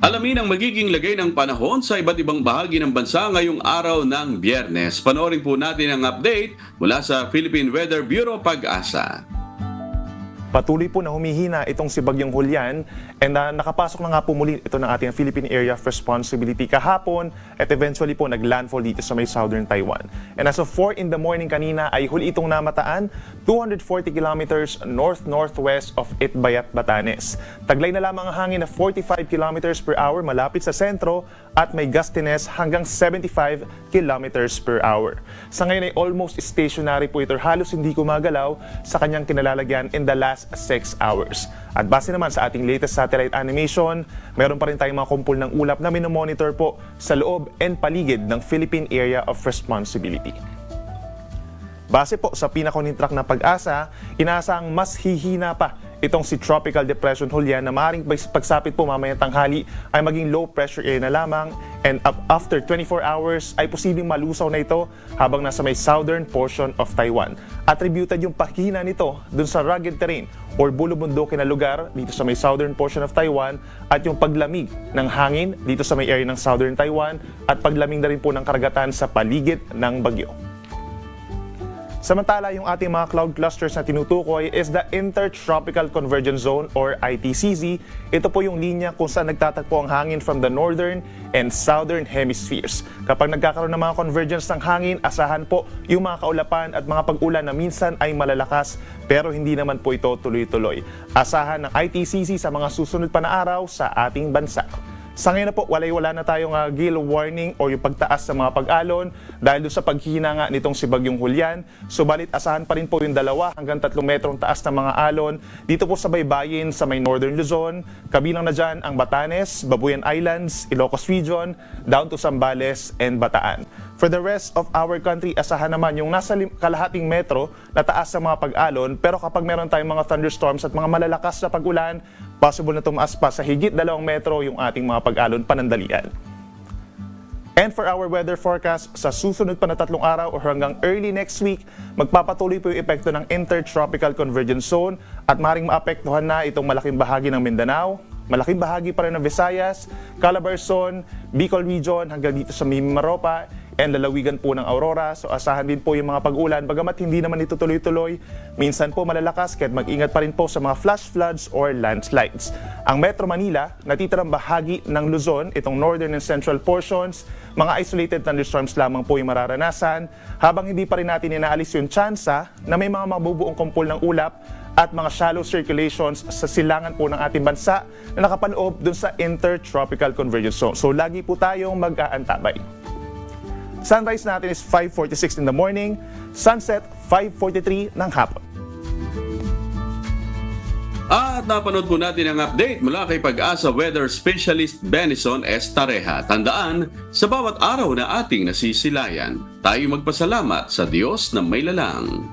Alamin ang magiging lagay ng panahon sa iba't ibang bahagi ng bansa ngayong araw ng Biyernes. Panoorin po natin ang update mula sa Philippine Weather Bureau Pag-asa. Patuloy po na humihina itong si Bagyong Julian and nakapasok na nga po muli ito ng ating Philippine Area of Responsibility kahapon at eventually po naglandfall dito sa may southern Taiwan. And as of 4 in the morning kanina ay huli itong namataan 240 kilometers north-northwest of Itbayat, Batanes. Taglay na lamang ang hangin na 45 kilometers per hour malapit sa sentro at may gustiness hanggang 75 kilometers per hour. Sa ngayon ay almost stationary po ito, halos hindi gumagalaw sa kanyang kinalalagyan in the last 6 hours. At base naman sa ating latest satellite animation, meron pa rin tayong mga kumpul ng ulap na minomonitor po sa loob and paligid ng Philippine Area of Responsibility. Base po sa pinaka-new track na Pag-asa, inaasang mas hihina pa itong si Tropical Depression Julian na maaaring pagsapit po mamayang tanghali ay maging low pressure area na lamang and after 24 hours ay posibleng malusaw na ito habang nasa may southern portion of Taiwan. Attributed yung paghina nito dun sa rugged terrain or bulubundukin na lugar dito sa may southern portion of Taiwan at yung paglamig ng hangin dito sa may area ng southern Taiwan at paglamig na rin po ng karagatan sa paligid ng bagyo. Samantala, yung ating mga cloud clusters na tinutukoy is the Intertropical Convergence Zone or ITCZ. Ito po yung linya kung saan nagtatagpo ang hangin from the northern and southern hemispheres. Kapag nagkakaroon ng mga convergence ng hangin, asahan po yung mga kaulapan at mga pag-ulan na minsan ay malalakas pero hindi naman po ito tuloy-tuloy. Asahan ng ITCZ sa mga susunod pa na araw sa ating bansa. Sa ngayon na po, wala na tayong gale warning o yung pagtaas sa mga pag-alon dahil doon sa paghihina nga nitong si Bagyong Julian. Subalit asahan pa rin po yung 2 hanggang 3 metrong taas na mga alon dito po sa baybayin sa may Northern Luzon. Kabilang na dyan ang Batanes, Babuyan Islands, Ilocos Region, down to Zambales and Bataan. For the rest of our country, asahan naman yung nasa kalahating metro na taas sa mga pag-alon pero kapag meron tayong mga thunderstorms at mga malalakas na pag-ulan, possible na tumaas pa sa higit 2 metro yung ating mga pag-alon panandalian. And for our weather forecast, sa susunod pa na 3 araw o hanggang early next week, magpapatuloy po yung epekto ng Intertropical Convergence Zone at maaaring maapektuhan na itong malaking bahagi ng Mindanao, malaking bahagi pa rin ng Visayas, Calabarzon, Bicol Region hanggang dito sa Mimaropa, and lalawigan po ng Aurora. So asahan din po yung mga pag-ulan, bagamat hindi naman ito tuloy-tuloy, minsan po malalakas kahit mag-ingat pa rin po sa mga flash floods or landslides. Ang Metro Manila, natitirang bahagi ng Luzon, itong northern and central portions, mga isolated thunderstorms lamang po yung mararanasan, habang hindi pa rin natin inaalis yung tsansa na may mga mabubuong kumpul ng ulap at mga shallow circulations sa silangan po ng ating bansa na nakapaloob dun sa Intertropical Convergence Zone. So lagi po tayong mag-aantabay. Sunrise natin is 5:46 in the morning, sunset 5:43 ng hapon. At napanood po natin ang update mula kay Pag-asa Weather Specialist Benison S. Tareha. Tandaan, sa bawat araw na ating nasisilayan, tayo magpasalamat sa Diyos na may lalang.